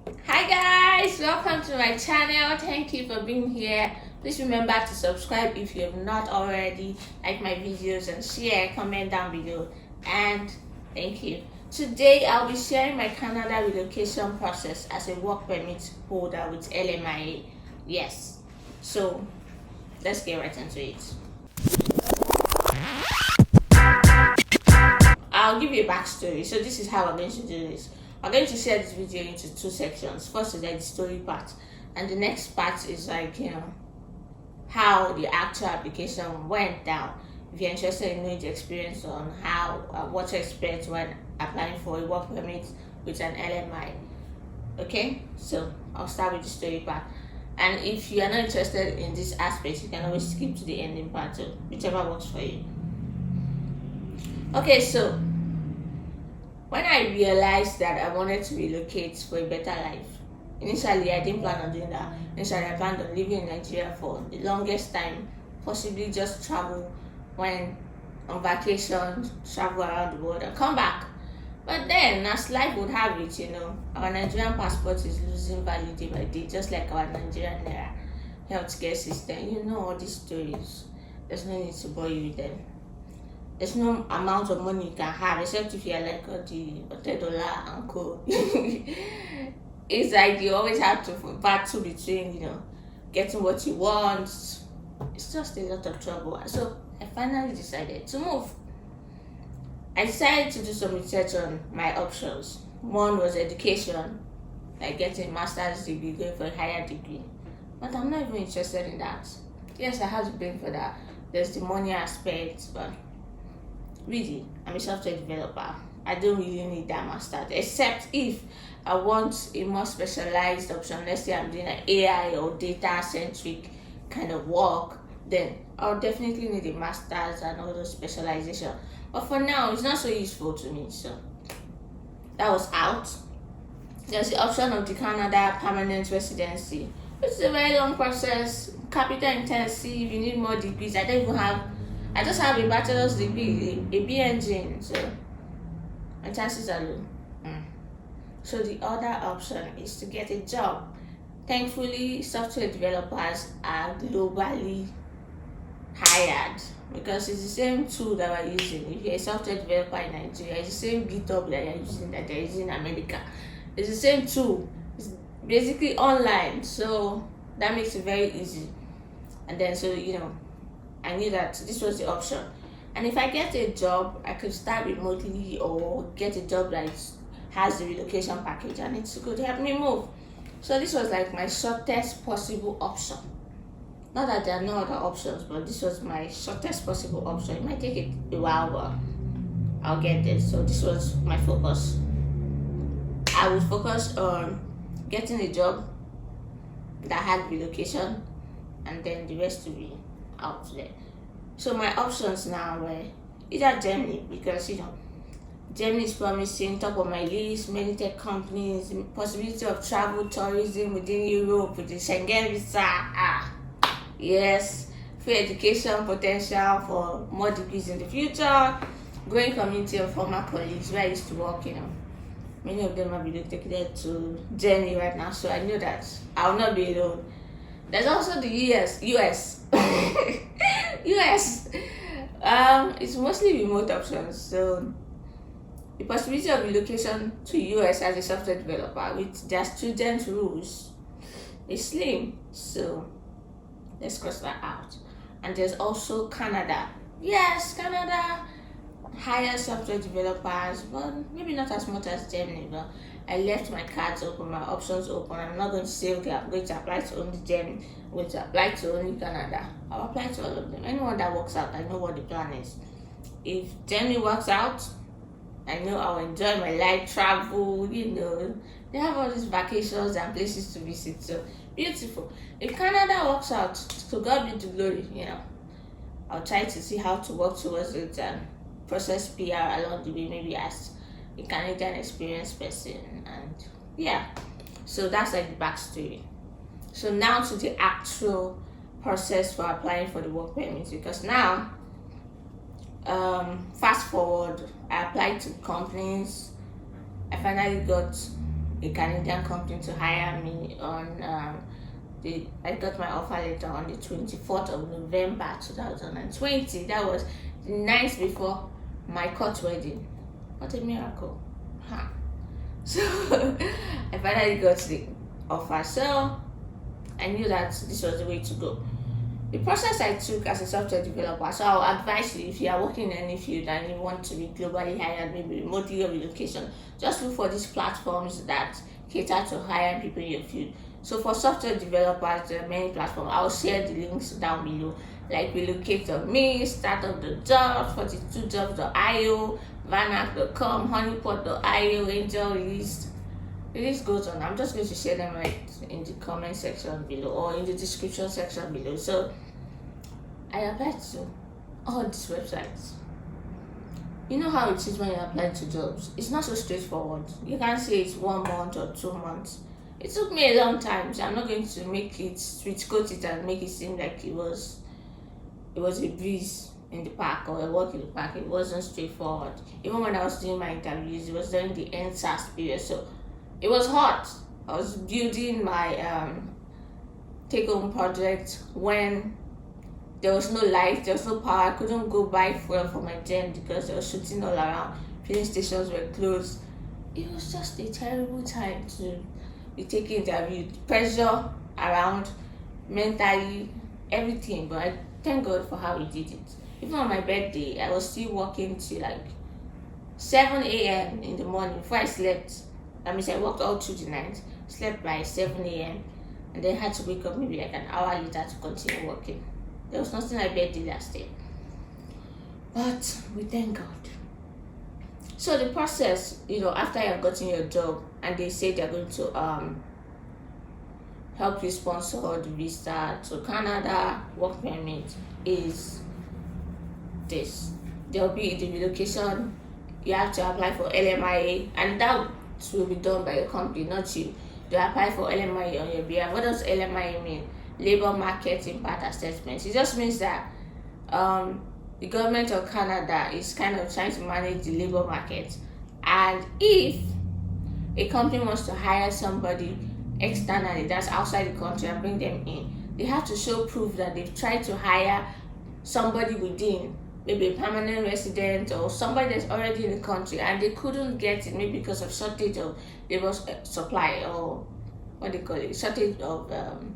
Hi guys, welcome to my channel. Thank you for being here. Please remember to subscribe if you have not already, like my videos and share, comment down below, and thank you. Today I'll be sharing my Canada relocation process as a work permit holder with LMIA. Yes, so let's get right into it. I'll give you a backstory. So this is how we're going to do this. I'm going to share this video into two sections. First is like the story part, and the next part is like how the actual application went down. If you're interested in knowing the experience on how what to expect when applying for a work permit with an LMI. Okay, so I'll start with the story part. And if you are not interested in this aspect, you can always skip to the ending part, so whichever works for you. Okay, so when I realized that I wanted to relocate for a better life, initially I didn't plan on doing that. Initially I planned on living in Nigeria for the longest time, possibly just travel when on vacation, travel around the world and come back. But then, as life would have it, our Nigerian passport is losing value day by day, just like our Nigerian healthcare system. You know all these stories. There's no need to bore you with them. There's no amount of money you can have except if you're like the $10 and co. It's like you always have to battle between, getting what you want. It's just a lot of trouble. So I finally decided to move. I decided to do some research on my options. One was education, like getting a master's degree, going for a higher degree. But I'm not even interested in that. Yes, I have to pay for that. There's the money aspect, but really, I'm a software developer. I don't really need that master's, except if I want a more specialized option. Let's say I'm doing an AI or data-centric kind of work, then I'll definitely need a master's and all those specialization. But for now, it's not so useful to me, so that was out. There's the option of the Canada permanent residency, which is a very long process, capital intensive, you need more degrees. I just have a bachelor's degree, a BNG, so my chances are low. So the other option is to get a job. Thankfully, software developers are globally hired because it's the same tool that we're using. If you're a software developer in Nigeria, it's the same GitHub that you're using that they're using in America. It's the same tool. It's basically online, so that makes it very easy. And then I knew that this was the option. And if I get a job, I could start remotely or get a job that has the relocation package and it could help me move. So this was like my shortest possible option. Not that there are no other options, but this was my shortest possible option. It might take a while, but I'll get there. So this was my focus. I would focus on getting a job that had relocation, and then the rest to be out there. So my options now were either Germany, because Germany is promising, top of my list, many tech companies, possibility of travel, tourism within Europe with the Schengen visa. Yes, free education potential for more degrees in the future, growing community of former colleagues where I used to work, Many of them have relocated to Germany right now, so I knew that I will not be alone. There's also the US. US. It's mostly remote options, so the possibility of relocation to US as a software developer with their student rules is slim. So let's cross that out. And there's also Canada. Yes, Canada hire software developers, but maybe not as much as Germany. But I left my cards open, my options open. I'm not going to say, okay, I'm going to apply to only Germany, I'm going to apply to only Canada. I'll apply to all of them. Anyone that works out, I know what the plan is. If Germany works out, I know I'll enjoy my life, travel, They have all these vacations and places to visit, so beautiful. If Canada works out, to God be the glory, I'll try to see how to work towards it and process PR along the way, maybe as a Canadian experienced person. And yeah, so that's like the backstory. So now to the actual process for applying for the work permit, because now fast forward, I applied to companies. I finally got a Canadian company to hire me on I got my offer letter on the 24th of November 2020. That was the night before my court wedding. What a miracle. Huh. So I finally got the offer. So I knew that this was the way to go. The process I took as a software developer, so I'll advise you, if you are working in any field and you want to be globally hired, maybe remotely or relocation, just look for these platforms that cater to hiring people in your field. So for software developers, there are many platforms. I'll share the links down below, like Relocate.me, startup.jobs, 42jobs.io, vanac.com, honeypot.io, Angellist. The list goes on. I'm just going to share them right in the comment section below or in the description section below. So I applied to all these websites. You know how it is when you apply to jobs. It's not so straightforward. You can't say it's 1 month or 2 months. It took me a long time, so I'm not going to make it switch-coat it and make it seem like it was a breeze in the park or a walk in the park. It wasn't straightforward. Even when I was doing my interviews, it was during the NSAS period, so it was hot. I was building my take-home project when there was no light, there was no power. I couldn't go buy fuel for my gen because they were shooting all around. Filling stations were closed. It was just a terrible time to be taking interviews. Pressure around, mentally, everything. But I thank God for how He did it. Even on my birthday, I was still working till like 7 a.m. in the morning before I slept. That means I worked all through the night, slept by 7 a.m. and then had to wake up maybe like an hour later to continue working. There was nothing I did last day. But we thank God. So the process, after you have gotten your job and they say they're going to help you sponsor the visa to Canada work permit, is this. There'll be the relocation. You have to apply for LMIA, and that will be done by your company, not you. They apply for LMIA on your behalf. What does LMIA mean? Labor Market Impact Assessment. It just means that the government of Canada is kind of trying to manage the labor market, and if a company wants to hire somebody externally that's outside the country and bring them in, they have to show proof that they've tried to hire somebody within, maybe a permanent resident or somebody that's already in the country, and they couldn't get it, maybe because of shortage of labor supply, or what they call it, shortage of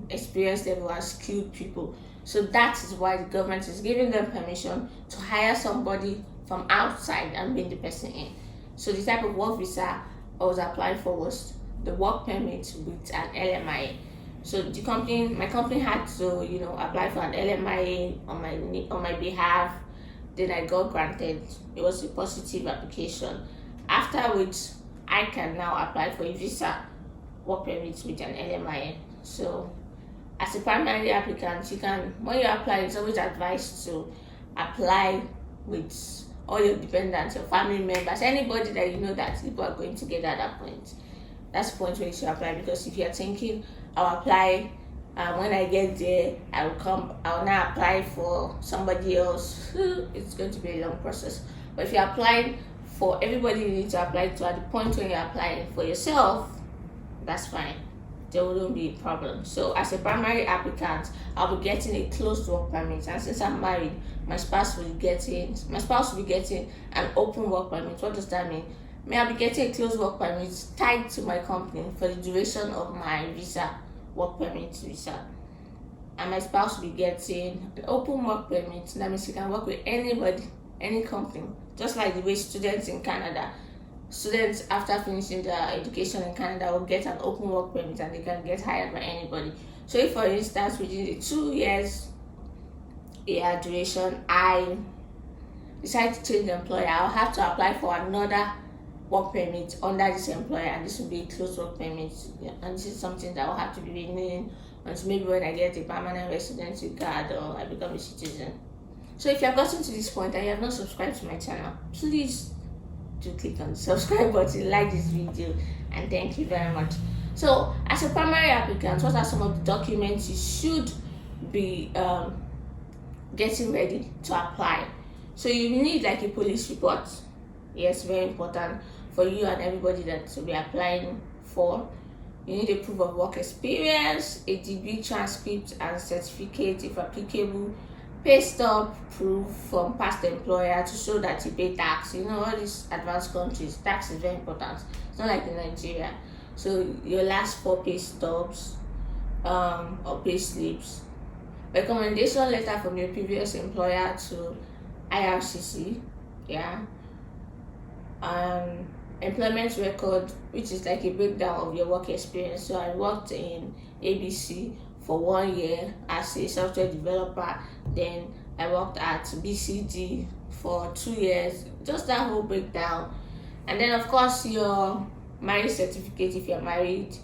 experienced level and skilled people. So that is why the government is giving them permission to hire somebody from outside and bring the person in. So the type of work visa I was applying for was the work permit with an LMIA. So my company had to, apply for an LMIA on my behalf. Then I got granted. It was a positive application. After which I can now apply for a visa work permit with an LMIA. So as a primary applicant, when you apply, it's always advised to apply with all your dependents, your family members, anybody that you know that people are going together at that point. That's the point where you should apply, because if you're thinking, I'll apply, when I get there, I'll now apply for somebody else, it's going to be a long process. But if you're applying for everybody you need to apply to at the point when you're applying for yourself, that's fine. There wouldn't be a problem. So as a primary applicant, I'll be getting a closed work permit, and since I'm married, my spouse will be getting an open work permit. What does that mean? I'll be getting a closed work permit tied to my company for the duration of my visa, work permit visa. And my spouse will be getting an open work permit. That means you can work with anybody, any company, just like the way students in Canada. Students, after finishing their education in Canada, will get an open work permit and they can get hired by anybody. So if, for instance, within the 2 years duration, I decide to change employer, I'll have to apply for another work permit under this employer, and this will be a closed work permit. And this is something that will have to be renewed until maybe when I get a permanent residency card or I become a citizen. So if you have gotten to this point and you have not subscribed to my channel, please do click on the subscribe button, like this video, and thank you very much. So as a primary applicant, what are some of the documents you should be getting ready to apply? So you need like a police report. Yes, very important for you and everybody that will be applying 4. You need a proof of work experience, a degree transcript and certificate if applicable, Paystub proof from past employer to show that you pay tax. You know, all these advanced countries, tax is very important. It's not like in Nigeria. So your last 4 pay stubs or pay slips, recommendation letter from your previous employer to IRCC, employment record, which is like a breakdown of your work experience. So I worked in ABC for 1 year as a software developer, then I worked at BCG for 2 years, just that whole breakdown. And then of course your marriage certificate if you're married,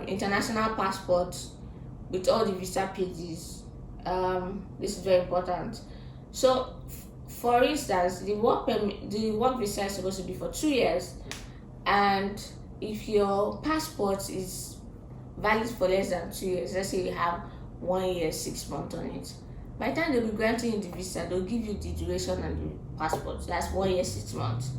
international passport with all the visa pages. This is very important. So for instance, the work visa is supposed to be for 2 years, and if your passport is valid for less than 2 years, let's say you have 1 year 6 months on it, by the time they'll be granting you the visa, they'll give you the duration and the passport. That's 1 year 6 months.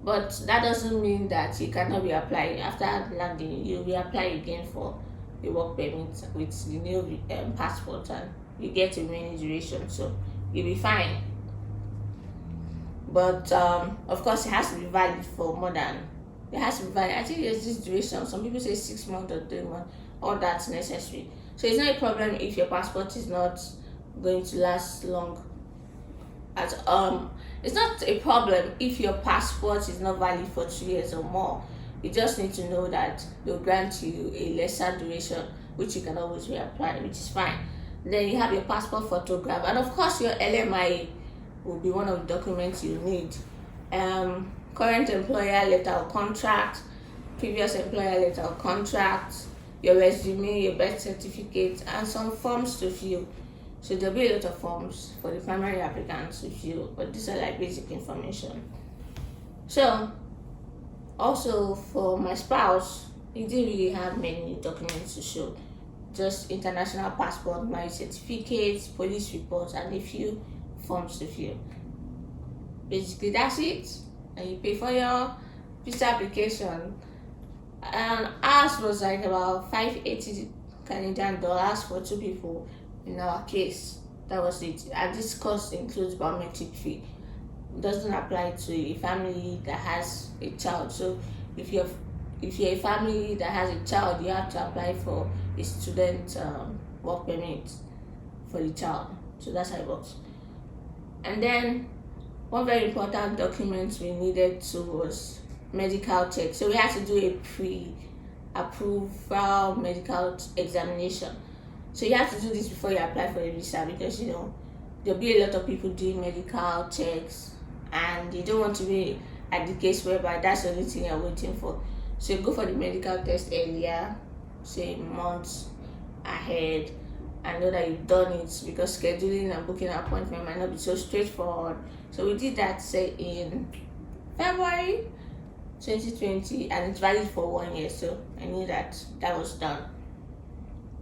But that doesn't mean that you cannot be applying after landing. You'll be applying again for the work permit with the new passport, and you get a remaining duration, so you'll be fine. But of course, it has to be valid for more than. It has to be valid. I think there's this duration. Some people say 6 months or 3 months. All that's necessary. So it's not a problem if your passport is not going to last long. It's not a problem if your passport is not valid for 2 years or more. You just need to know that they'll grant you a lesser duration, which you can always reapply, which is fine. Then you have your passport photograph, and of course your LMIA will be one of the documents you need. Current employer letter or contract, previous employer letter or contract, your resume, your birth certificate, and some forms to fill. So there'll be a lot of forms for the primary applicants to fill, but these are like basic information. So also for my spouse, he didn't really have many documents to show, just international passport, marriage certificates, police reports, and a few forms to fill. Basically that's it, and you pay for your visa application. And ours was like about $580 Canadian for 2 people in our case. That was it, and this cost includes biometric fee. It doesn't apply to a family that has a child. So if you're a family that has a child, you have to apply for a student work permit for the child. So that's how it works. And then one very important document we needed to was medical check. So we had to do a pre-approval medical examination. So you have to do this before you apply for a visa, because you know there'll be a lot of people doing medical checks, and you don't want to be at the case whereby that's the only thing you're waiting for. So you go for the medical test earlier, say months ahead, and know that you've done it, because scheduling and booking an appointment might not be so straightforward. So we did that, say, in February 2020, and it's valid for 1 year, so I knew that was done.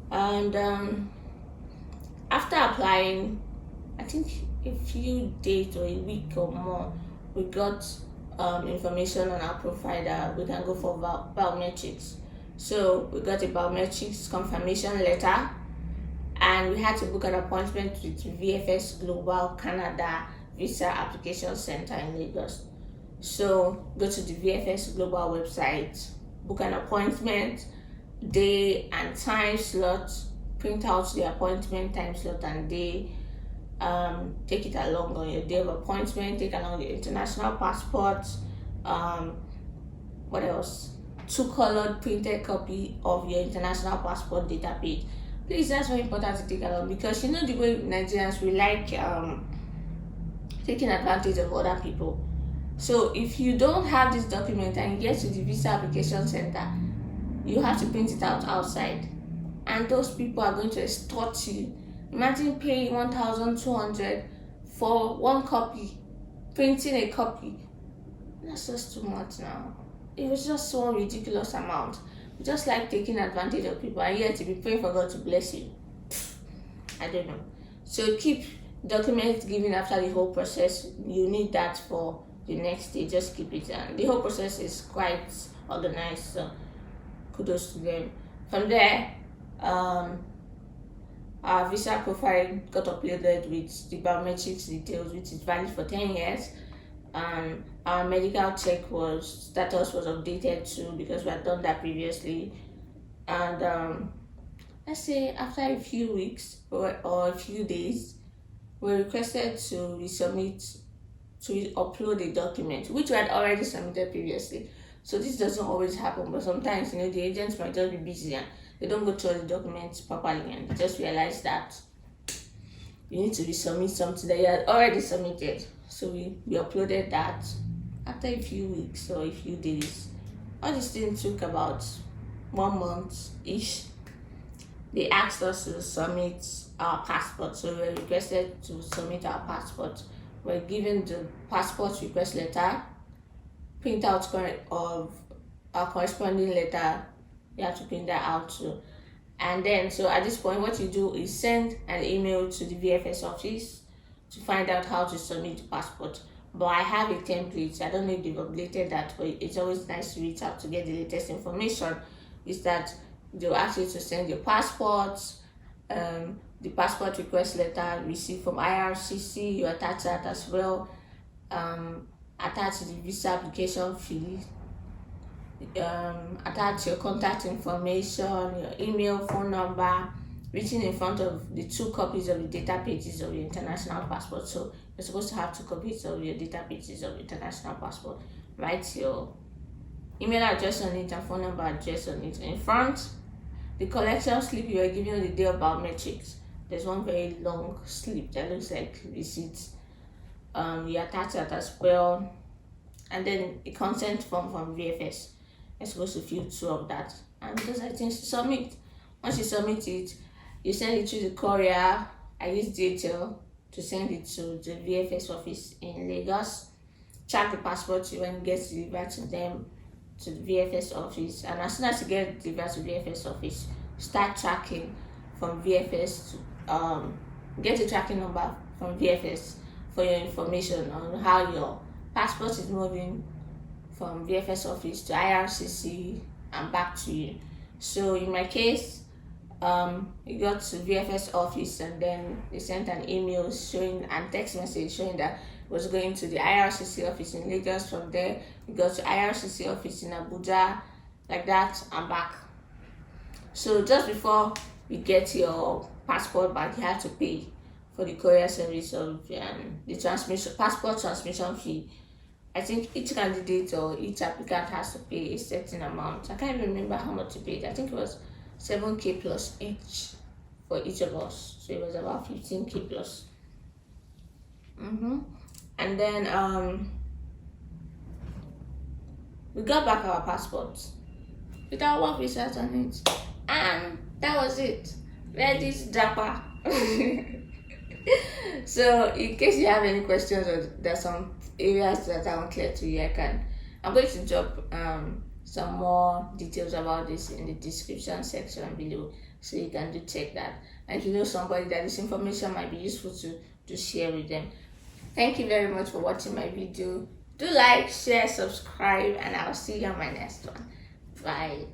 And after applying, I think a few days or a week or more, we got information on our profile that we can go for biometrics. So we got a biometrics confirmation letter, and we had to book an appointment with VFS Global Canada Visa Application Center in Lagos. So go to the VFS Global website, book an appointment, day and time slot, print out the appointment time slot and day, take it along on your day of appointment, take along your international passport, what else? 2 colored printed copy of your international passport data page. Please, that's very important to take along, because you know the way Nigerians, we like taking advantage of other people. So if you don't have this document and you get to the visa application center, you have to print it out outside, and those people are going to extort you. Imagine paying 1,200 for 1 copy, printing a copy. That's just too much now. It was just one ridiculous amount. We just like taking advantage of people, and yet to be praying for God to bless you. I don't know. So keep documents given after the whole process. You need that for the next day. Just keep it, and the whole process is quite organized. So kudos to them. From there, our visa profile got uploaded with the biometrics details, which is valid for 10 years. And our medical check status was updated too, because we had done that previously. And let's say after a few weeks or a few days, we're requested to upload a document which we had already submitted previously. So this doesn't always happen, but sometimes the agents might just be busy and they don't go through the documents properly, and they just realize that you need to resubmit something that you had already submitted. So we uploaded that after a few weeks or a few days. All this thing took about 1 month-ish. They asked us to submit our passport, so we were requested to submit our passport. We're given the passport request letter, printout of our corresponding letter. You have to print that out too. And then, so at this point, what you do is send an email to the VFS office to find out how to submit the passport. But I have a template. I don't know if they've updated that, but it's always nice to reach out to get the latest information. Is that they'll ask you to send your passports, the passport request letter received from IRCC, you attach that as well, attach the visa application fee, attach your contact information, your email, phone number, written in front of the 2 copies of the data pages of your international passport. So you're supposed to have 2 copies of your data pages of international passport. Write your email address on it and phone number address on it. In front, the collection slip you were given on the day of biometrics, there's one very long slip that looks like receipts. You attach that as well. And then a consent form from VFS. You're supposed to fill 2 of that. And those are things to submit. Once you submit it, you send it to the courier. I use DHL to send it to the VFS office in Lagos. Track the passport when it gets delivered to them, to the VFS office. And as soon as you get delivered to the VFS office, start tracking from VFS to get a tracking number from VFS for your information on how your passport is moving from VFS office to IRCC and back to you. So in my case, it got to VFS office, and then they sent an email showing and text message showing that it was going to the IRCC office in Lagos. From there, it got to IRCC office in Abuja, like that, and back. So just before you get your passport back, you have to pay for the courier service of the passport transmission fee. I think each candidate or each applicant has to pay a certain amount. I can't even remember how much you paid. I think it was 7K plus each for each of us. So it was about 15K plus. And then we got back our passports with our work visas on it. And that was it. Ready to Japa. So in case you have any questions or there's some areas that are unclear to you, I'm going to drop some more details about this in the description section below, so you can do check that. And if you know somebody that this information might be useful to share with them. Thank you very much for watching my video. Do like, share, subscribe, and I'll see you on my next one. Bye.